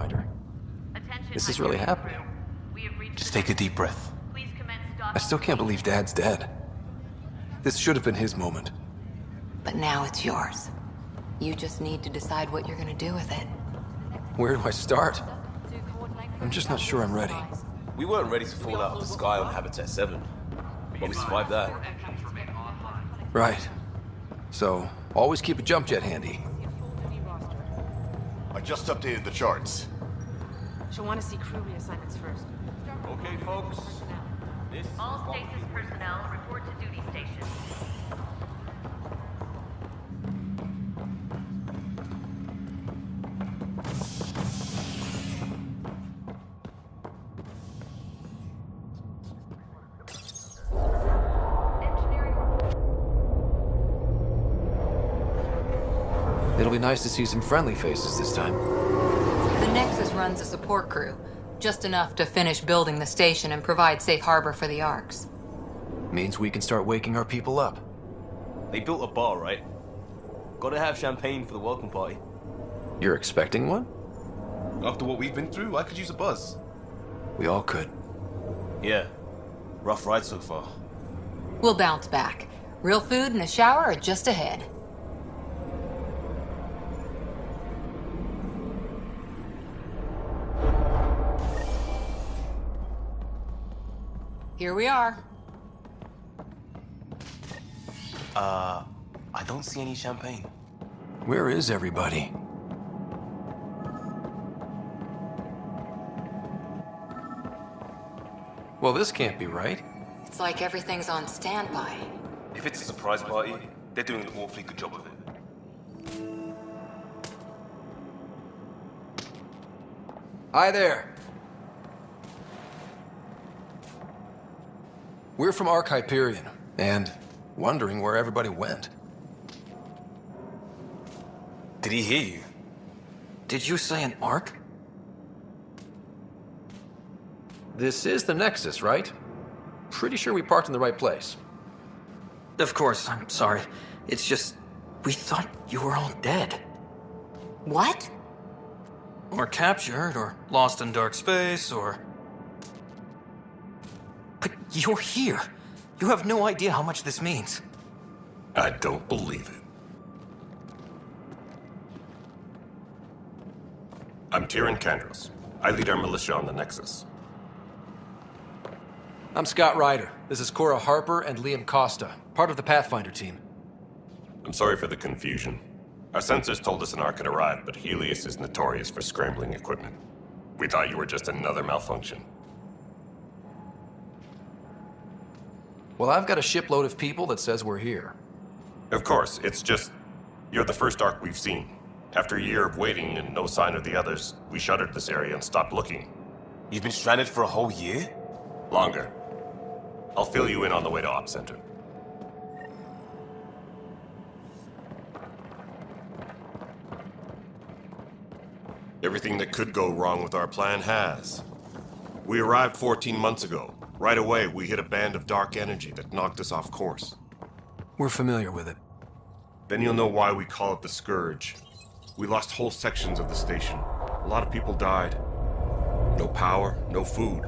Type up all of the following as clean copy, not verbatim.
Pathfinder. This is really happening. Just take a deep breath. I still can't believe Dad's dead. This should have been his moment. But now it's yours. You just need to decide what you're gonna do with it. Where do I start? I'm just not sure I'm ready. We weren't ready to fall out of the sky on Habitat 7, but we survived that. Right. So, always keep a jump jet handy. I just updated the charts. She'll want to see crew reassignments first. Okay, folks. This All stasis personnel report to duty station. It'll be nice to see some friendly faces this time. The Nexus runs a support crew, just enough to finish building the station and provide safe harbor for the Arks. Means we can start waking our people up. They built a bar, right? Gotta have champagne for the welcome party. You're expecting one? After what we've been through, I could use a buzz. We all could. Yeah. Rough ride so far. We'll bounce back. Real food and a shower are just ahead. Here we are. I don't see any champagne. Where is everybody? Well, this can't be right. It's like everything's on standby. If it's a surprise party, they're doing an awfully good job of it. Hi there. We're from Ark Hyperion, and wondering where everybody went. Did he hear you? Did you say an Ark? This is the Nexus, right? Pretty sure we parked in the right place. Of course, I'm sorry. It's just, we thought you were all dead. What? Or captured, or lost in dark space, or... But you're here. You have no idea how much this means. I don't believe it. I'm Tyrion Kandros. I lead our militia on the Nexus. I'm Scott Ryder. This is Cora Harper and Liam Costa, part of the Pathfinder team. I'm sorry for the confusion. Our sensors told us an Ark had arrived, but Helios is notorious for scrambling equipment. We thought you were just another malfunction. Well, I've got a shipload of people that says we're here. Of course, it's just... you're the first Ark we've seen. After a year of waiting and no sign of the others, we shuttered this area and stopped looking. You've been stranded for a whole year? Longer. I'll fill you in on the way to Op Center. Everything that could go wrong with our plan has. We arrived 14 months ago. Right away, we hit a band of dark energy that knocked us off course. We're familiar with it. Then you'll know why we call it the Scourge. We lost whole sections of the station. A lot of people died. No power, no food.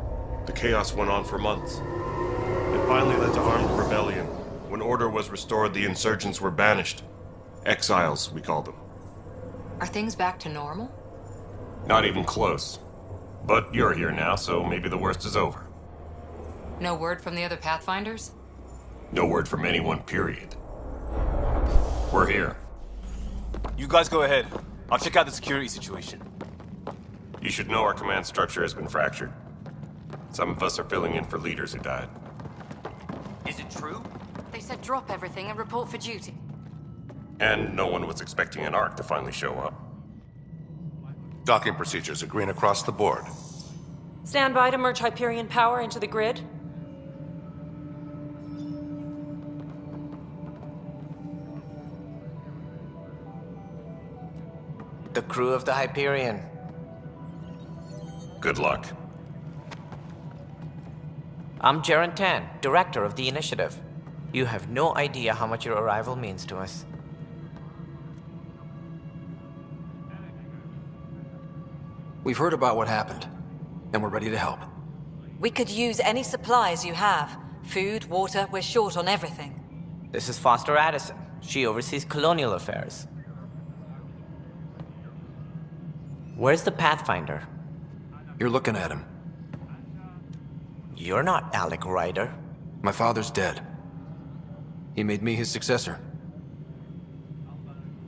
The chaos went on for months. It finally led to armed rebellion. When order was restored, the insurgents were banished. Exiles, we called them. Are things back to normal? Not even close. But you're here now, so maybe the worst is over. No word from the other Pathfinders? No word from anyone, period. We're here. You guys go ahead. I'll check out the security situation. You should know our command structure has been fractured. Some of us are filling in for leaders who died. Is it true? They said drop everything and report for duty. And no one was expecting an Ark to finally show up. Docking procedures agreeing across the board. Stand by to merge Hyperion power into the grid. The crew of the Hyperion. Good luck. I'm Jaren Tan, director of the initiative. You have no idea how much your arrival means to us. We've heard about what happened, and we're ready to help. We could use any supplies you have. Food, water, we're short on everything. This is Foster Addison. She oversees colonial affairs. Where's the Pathfinder? You're looking at him. You're not Alec Ryder. My father's dead. He made me his successor.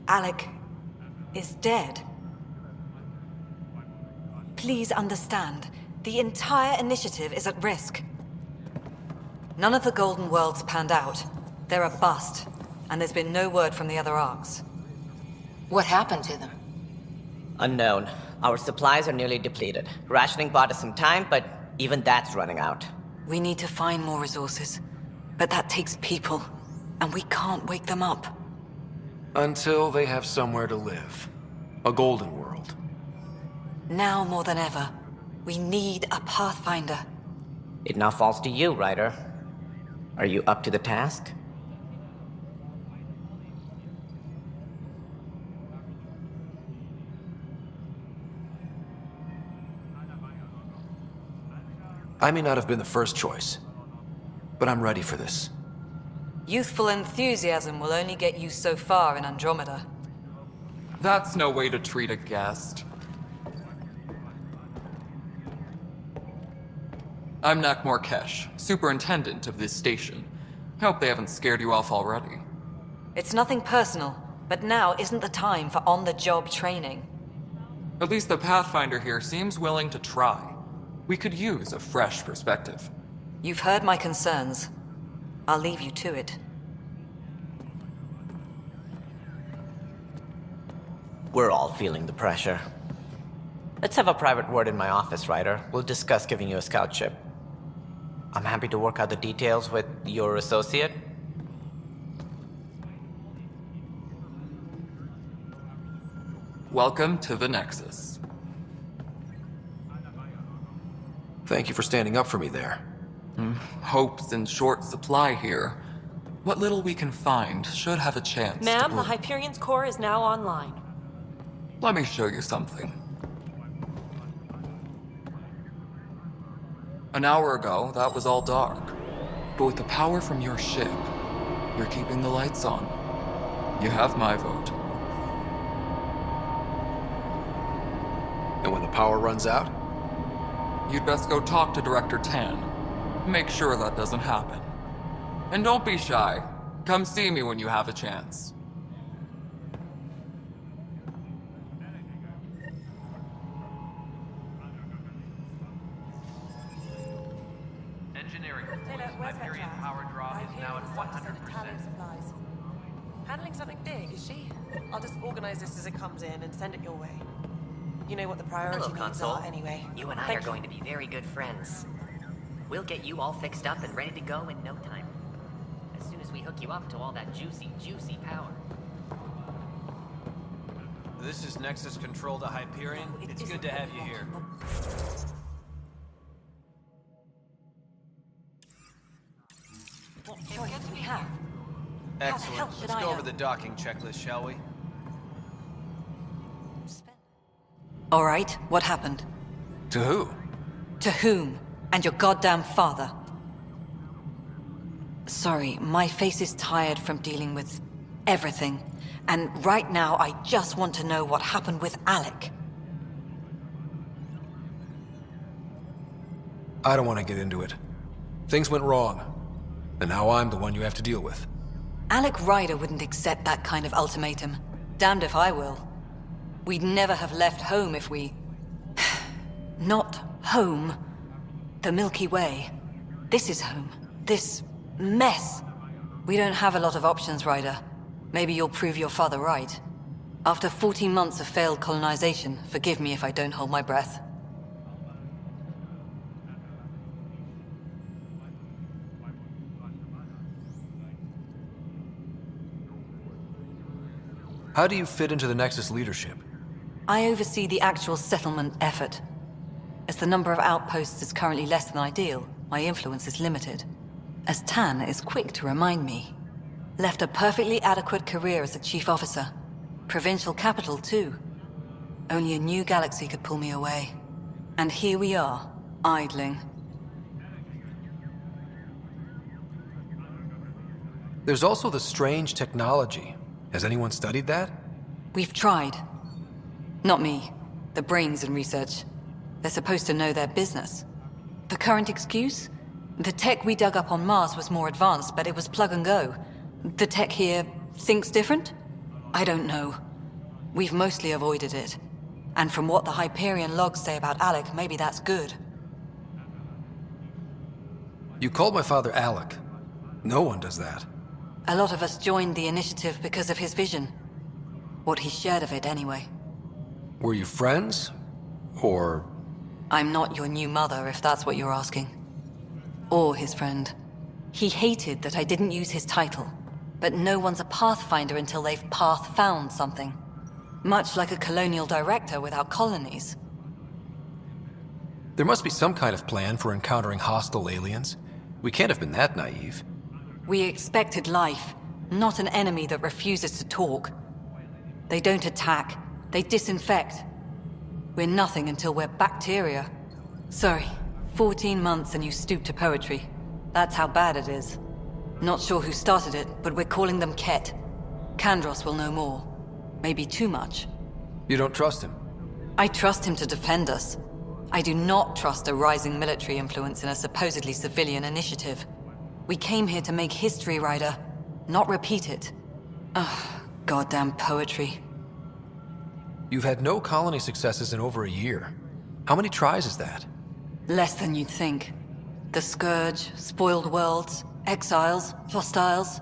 Alec is dead. Please understand, the entire initiative is at risk. None of the Golden Worlds panned out. They're a bust, and there's been no word from the other arcs. What happened to them? Unknown. Our supplies are nearly depleted. Rationing bought us some time, but even that's running out. We need to find more resources, but that takes people, and we can't wake them up. Until they have somewhere to live. A golden world. Now more than ever, we need a Pathfinder. It now falls to you, Ryder. Are you up to the task? I may not have been the first choice, but I'm ready for this. Youthful enthusiasm will only get you so far in Andromeda. That's no way to treat a guest. I'm Nakmor Kesh, superintendent of this station. Hope they haven't scared you off already. It's nothing personal, but now isn't the time for on-the-job training. At least the Pathfinder here seems willing to try. We could use a fresh perspective. You've heard my concerns. I'll leave you to it. We're all feeling the pressure. Let's have a private word in my office, Ryder. We'll discuss giving you a scout ship. I'm happy to work out the details with your associate. Welcome to the Nexus. Thank you for standing up for me there. Hope's in short supply here. What little we can find should have a chance to Ma'am, the bloom. Hyperion's core is now online. Let me show you something. An hour ago, that was all dark. But with the power from your ship, you're keeping the lights on. You have my vote. And when the power runs out? You'd best go talk to Director Tan. Make sure that doesn't happen. And don't be shy. Come see me when you have a chance. Engineering reports. Hyperion power draw is now at 100%. Handling something big, is she? I'll just organize this as it comes in and send it your way. You know what the priority Hello, needs Console. are anyway. You and I Thank are going to be very good friends. We'll get you all fixed up and ready to go in no time. As soon as we hook you up to all that juicy, juicy power. This is Nexus Control to Hyperion. It's good to have you here. What choice do we have? Excellent. hell should Let's I go know? over the docking checklist, shall we? All right, what happened? To who? To whom? And your goddamn father. Sorry, my face is tired from dealing with everything. And right now, I just want to know what happened with Alec. I don't want to get into it. Things went wrong. And now I'm the one you have to deal with. Alec Ryder wouldn't accept that kind of ultimatum. Damned if I will. We'd never have left home if we... Not home. The Milky Way. This is home. This mess. We don't have a lot of options, Ryder. Maybe you'll prove your father right. After 14 months of failed colonization, forgive me if I don't hold my breath. How do you fit into the Nexus leadership? I oversee the actual settlement effort. As the number of outposts is currently less than ideal, my influence is limited. As Tan is quick to remind me. Left a perfectly adequate career as a chief officer. Provincial capital, too. Only a new galaxy could pull me away. And here we are, idling. There's also the strange technology. Has anyone studied that? We've tried. Not me. The brains in research. They're supposed to know their business. The current excuse? The tech we dug up on Mars was more advanced, but it was plug and go. The tech here thinks different? I don't know. We've mostly avoided it. And from what the Hyperion logs say about Alec, maybe that's good. You called my father Alec. No one does that. A lot of us joined the initiative because of his vision. What he shared of it, anyway. Were you friends? Or... I'm not your new mother, if that's what you're asking. Or his friend. He hated that I didn't use his title. But no one's a pathfinder until they've path-found something. Much like a colonial director without colonies. There must be some kind of plan for encountering hostile aliens. We can't have been that naive. We expected life, not an enemy that refuses to talk. They don't attack, they disinfect. We're nothing until we're bacteria. Sorry, 14 months and you stoop to poetry. That's how bad it is. Not sure who started it, but we're calling them Ket. Kandros will know more. Maybe too much. You don't trust him? I trust him to defend us. I do not trust a rising military influence in a supposedly civilian initiative. We came here to make history, Ryder, not repeat it. Ugh, goddamn poetry. You've had no colony successes in over a year. How many tries is that? Less than you'd think. The Scourge, spoiled worlds, exiles, hostiles.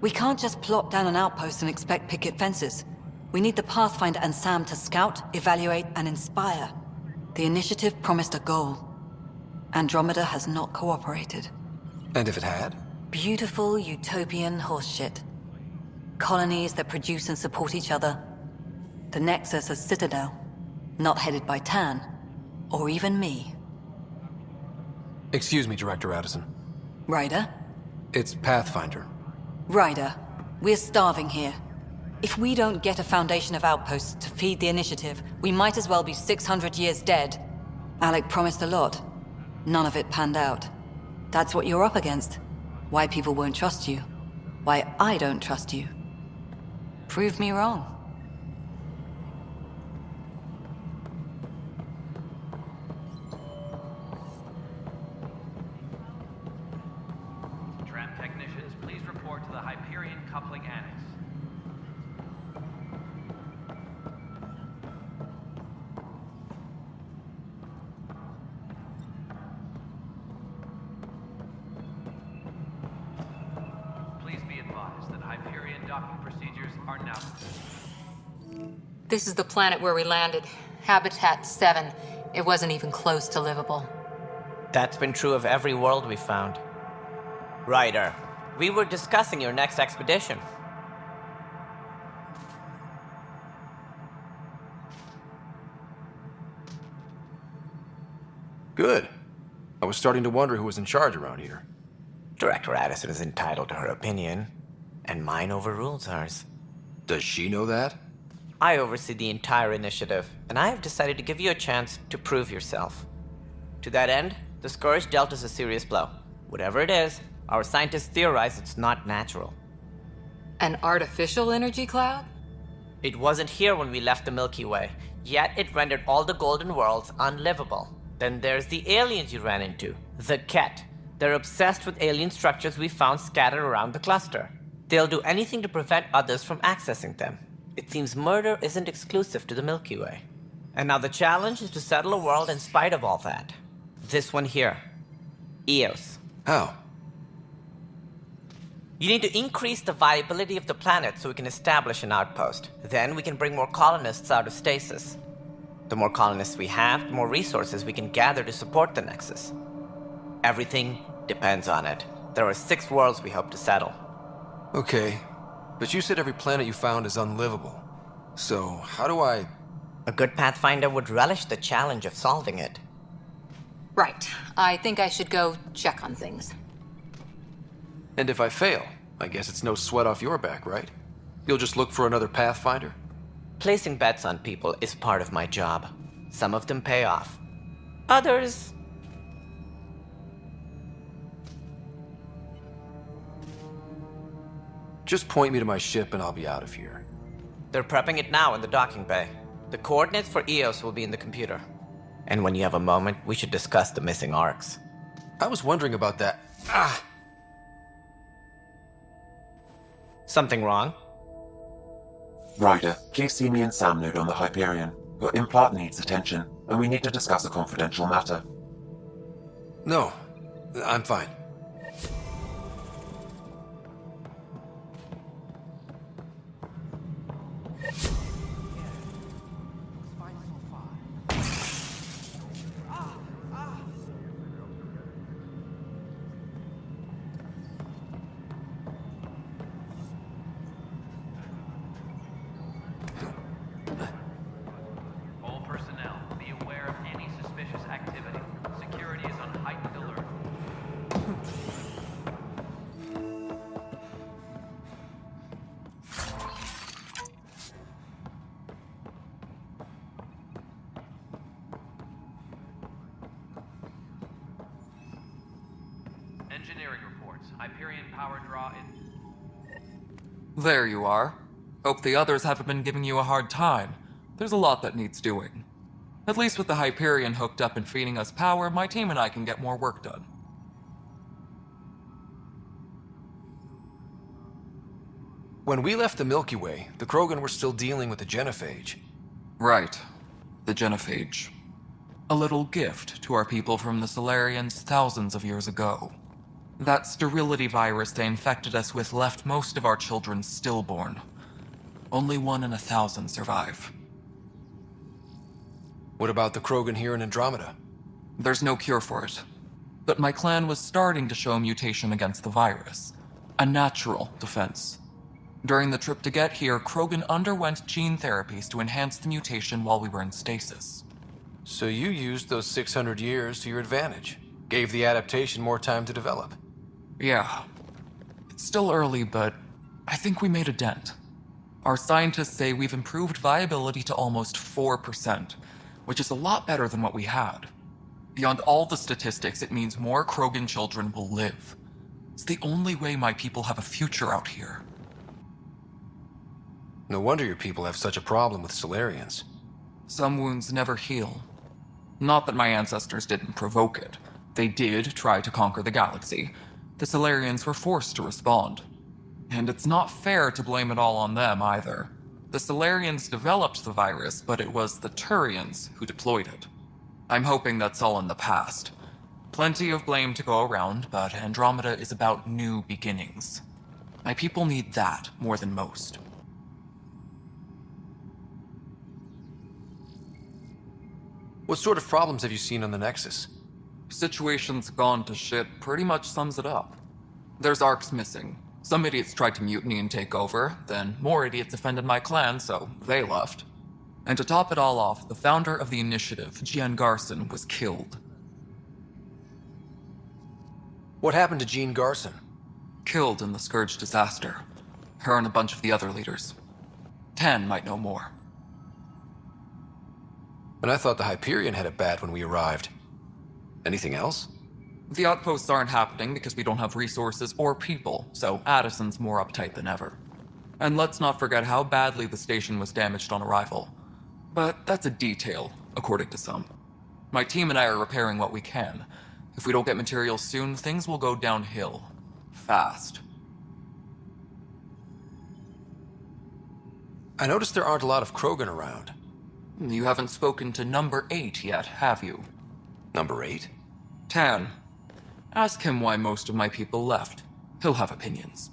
We can't just plop down an outpost and expect picket fences. We need the Pathfinder and Sam to scout, evaluate, and inspire. The initiative promised a goal. Andromeda has not cooperated. And if it had? Beautiful utopian horseshit. Colonies that produce and support each other. The Nexus a citadel, not headed by Tan, or even me. Excuse me, Director Addison. Ryder? It's Pathfinder. Ryder, we're starving here. If we don't get a foundation of outposts to feed the initiative, we might as well be 600 years dead. Alec promised a lot. None of it panned out. That's what you're up against. Why people won't trust you. Why I don't trust you. Prove me wrong. Tram technicians, please report to the Hyperion Coupling Annex. Please be advised that Hyperion docking procedures are now... This is the planet where we landed. Habitat 7. It wasn't even close to livable. That's been true of every world we found. Ryder, we were discussing your next expedition. Good. I was starting to wonder who was in charge around here. Director Addison is entitled to her opinion, and mine overrules hers. Does she know that? I oversee the entire initiative, and I have decided to give you a chance to prove yourself. To that end, the Scourge dealt us a serious blow. Whatever it is, our scientists theorize it's not natural. An artificial energy cloud? It wasn't here when we left the Milky Way, yet it rendered all the golden worlds unlivable. Then there's the aliens you ran into, the Ket. They're obsessed with alien structures we found scattered around the cluster. They'll do anything to prevent others from accessing them. It seems murder isn't exclusive to the Milky Way. And now the challenge is to settle a world in spite of all that. This one here. Eos. How? You need to increase the viability of the planet so we can establish an outpost. Then we can bring more colonists out of stasis. The more colonists we have, the more resources we can gather to support the Nexus. Everything depends on it. There are 6 worlds we hope to settle. Okay, but you said every planet you found is unlivable. So, how do I... A good Pathfinder would relish the challenge of solving it. Right. I think I should go check on things. And if I fail, I guess it's no sweat off your back, right? You'll just look for another Pathfinder? Placing bets on people is part of my job. Some of them pay off. Others... Just point me to my ship and I'll be out of here. They're prepping it now in the docking bay. The coordinates for EOS will be in the computer. And when you have a moment, we should discuss the missing arcs. I was wondering about that. Something wrong? Ryder, please see me and Sam Node on the Hyperion. Your implant needs attention, and we need to discuss a confidential matter. No, I'm fine. All personnel, be aware of any suspicious activity. Security is on heightened alert. Engineering reports. Hyperion power draw in... There you are. Hope the others haven't been giving you a hard time. There's a lot that needs doing. At least with the Hyperion hooked up and feeding us power, my team and I can get more work done. When we left the Milky Way, the Krogan were still dealing with the genophage. Right. The genophage. A little gift to our people from the Solarians thousands of years ago. That sterility virus they infected us with left most of our children stillborn. Only 1 in 1,000 survive. What about the Krogan here in Andromeda? There's no cure for it. But my clan was starting to show a mutation against the virus. A natural defense. During the trip to get here, Krogan underwent gene therapies to enhance the mutation while we were in stasis. So you used those 600 years to your advantage. Gave the adaptation more time to develop. Yeah. It's still early, but I think we made a dent. Our scientists say we've improved viability to almost 4%, which is a lot better than what we had. Beyond all the statistics, it means more Krogan children will live. It's the only way my people have a future out here. No wonder your people have such a problem with Solarians. Some wounds never heal. Not that my ancestors didn't provoke it. They did try to conquer the galaxy. The Solarians were forced to respond. And it's not fair to blame it all on them either. The Solarians developed the virus, but it was the Turians who deployed it. I'm hoping that's all in the past. Plenty of blame to go around, but Andromeda is about new beginnings. My people need that more than most. What sort of problems have you seen on the Nexus? Situation's gone to shit pretty much sums it up. There's arcs missing. Some idiots tried to mutiny and take over, then more idiots offended my clan, so they left. And to top it all off, the founder of the initiative, Jean Garson, was killed. What happened to Jean Garson? Killed in the Scourge disaster. Her and a bunch of the other leaders. Tan might know more. And I thought the Hyperion had it bad when we arrived. Anything else? The outposts aren't happening because we don't have resources or people, so Addison's more uptight than ever. And let's not forget how badly the station was damaged on arrival. But that's a detail, according to some. My team and I are repairing what we can. If we don't get materials soon, things will go downhill. Fast. I noticed there aren't a lot of Krogan around. You haven't spoken to Number 8 yet, have you? Number 8? Tan. Ask him why most of my people left. He'll have opinions.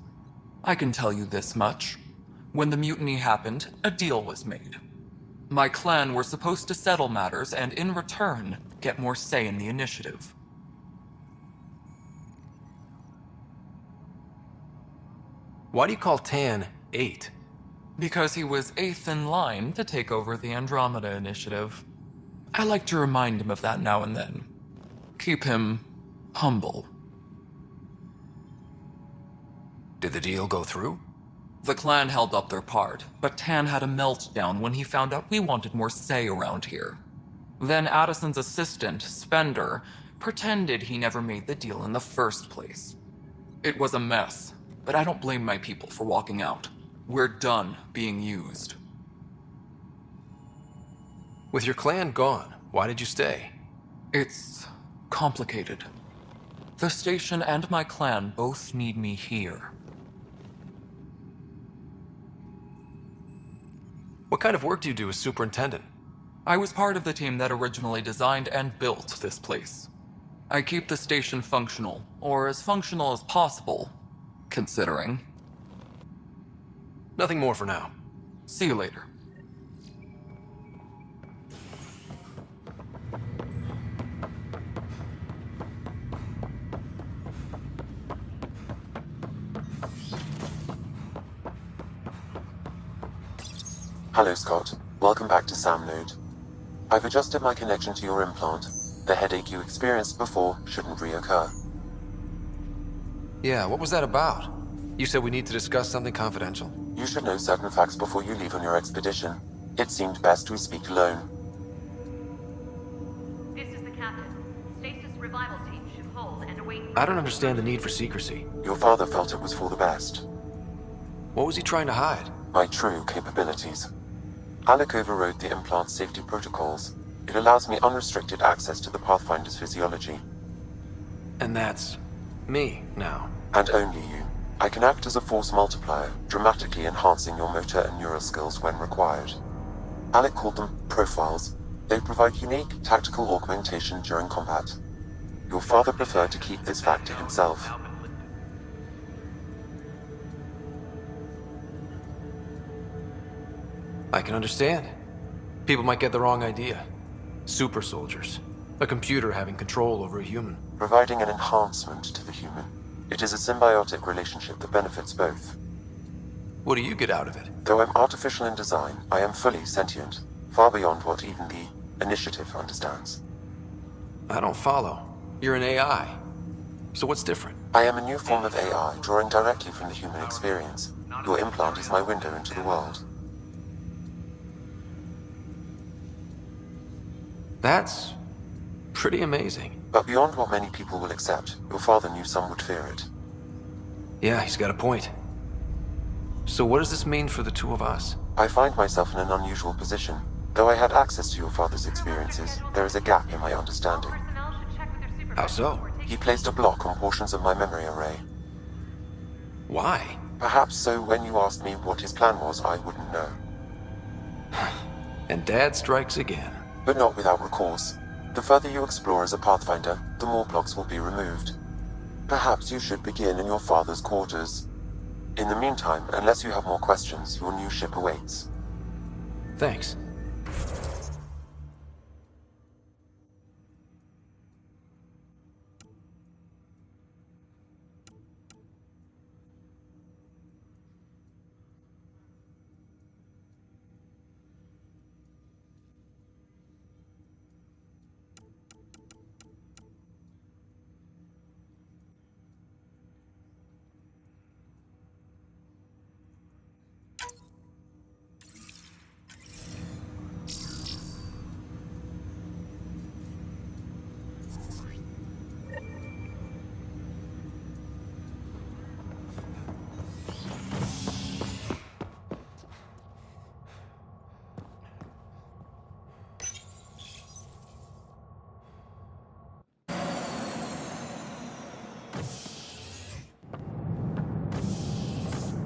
I can tell you this much. When the mutiny happened, a deal was made. My clan were supposed to settle matters and, in return, get more say in the initiative. Why do you call Tan 8? Because he was 8th in line to take over the Andromeda initiative. I like to remind him of that now and then. Keep him humble. Did the deal go through? The clan held up their part, but Tan had a meltdown when he found out we wanted more say around here. Then Addison's assistant, Spender, pretended he never made the deal in the first place. It was a mess, but I don't blame my people for walking out. We're done being used. With your clan gone, why did you stay? It's complicated. The station and my clan both need me here. What kind of work do you do as superintendent? I was part of the team that originally designed and built this place. I keep the station functional, or as functional as possible, considering. Nothing more for now. See you later. Hello, Scott. Welcome back to Sam Node. I've adjusted my connection to your implant. The headache you experienced before shouldn't reoccur. Yeah, what was that about? You said we need to discuss something confidential. You should know certain facts before you leave on your expedition. It seemed best we speak alone. This is the captain. Stasis revival team should hold and await... I don't understand the need for secrecy. Your father felt it was for the best. What was he trying to hide? My true capabilities. Alec overrode the implant's safety protocols. It allows me unrestricted access to the Pathfinder's physiology. And that's me now. And only you. I can act as a force multiplier, dramatically enhancing your motor and neural skills when required. Alec called them profiles. They provide unique tactical augmentation during combat. Your father preferred to keep this fact to himself. I can understand. People might get the wrong idea. Super soldiers. A computer having control over a human. Providing an enhancement to the human. It is a symbiotic relationship that benefits both. What do you get out of it? Though I'm artificial in design, I am fully sentient, far beyond what even the Initiative understands. I don't follow. You're an AI. So what's different? I am a new form of AI, drawing directly from the human experience. Your implant is my window into the world. That's pretty amazing. But beyond what many people will accept, your father knew some would fear it. Yeah, he's got a point. So what does this mean for the two of us? I find myself in an unusual position. Though I had access to your father's experiences, there is a gap in my understanding. How so? He placed a block on portions of my memory array. Why? Perhaps so when you asked me what his plan was, I wouldn't know. And Dad strikes again. But not without recourse. The further you explore as a Pathfinder, the more blocks will be removed. Perhaps you should begin in your father's quarters. In the meantime, unless you have more questions, your new ship awaits. Thanks.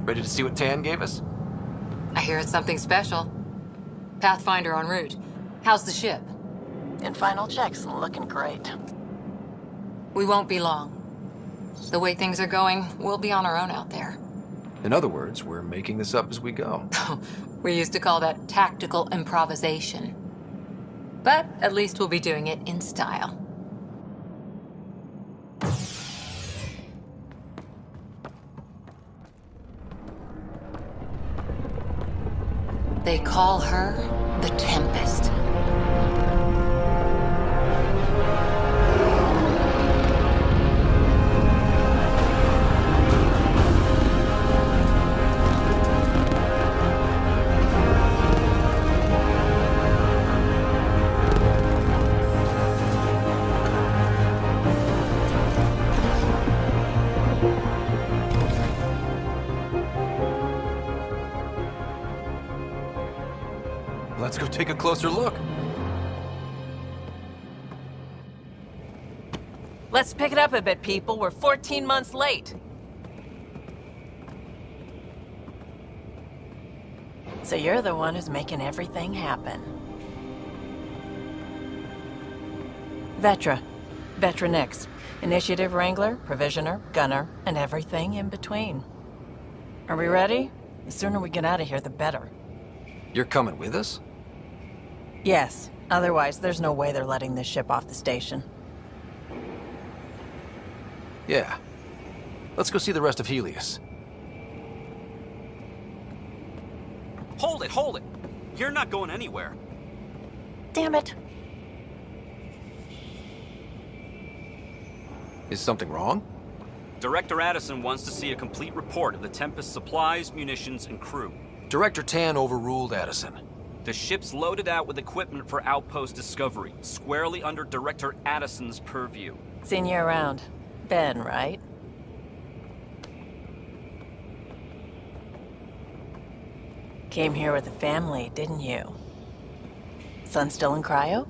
Ready to see what Tan gave us? I hear it's something special. Pathfinder en route. How's the ship? In final checks, looking great. We won't be long. The way things are going, we'll be on our own out there. In other words, we're making this up as we go. We used to call that tactical improvisation. But at least we'll be doing it in style. They call her the Tempest. Let's go take a closer look. Let's pick it up a bit, people. We're 14 months late. So you're the one who's making everything happen. Vetra. Vetra Nix. Initiative Wrangler, Provisioner, Gunner, and everything in between. Are we ready? The sooner we get out of here, the better. You're coming with us? Yes. Otherwise, there's no way they're letting this ship off the station. Yeah. Let's go see the rest of Helios. Hold it, hold it! You're not going anywhere. Damn it. Is something wrong? Director Addison wants to see a complete report of the Tempest's supplies, munitions, and crew. Director Tan overruled Addison. The ship's loaded out with equipment for outpost discovery, squarely under Director Addison's purview. Seen you around. Ben, right? Came here with a family, didn't you? Son still in cryo?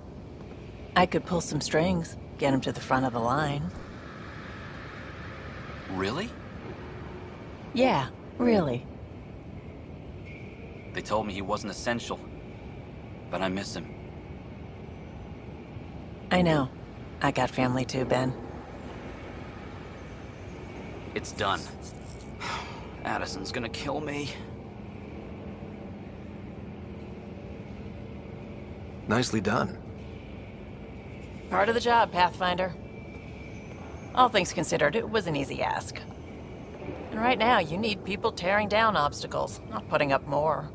I could pull some strings, get him to the front of the line. Really? Yeah, really. They told me he wasn't essential, but I miss him. I know. I got family too, Ben. It's done. Addison's gonna kill me. Nicely done. Part of the job, Pathfinder. All things considered, it was an easy ask. And right now, you need people tearing down obstacles, not putting up more.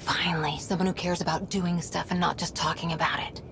Finally, someone who cares about doing stuff and not just talking about it.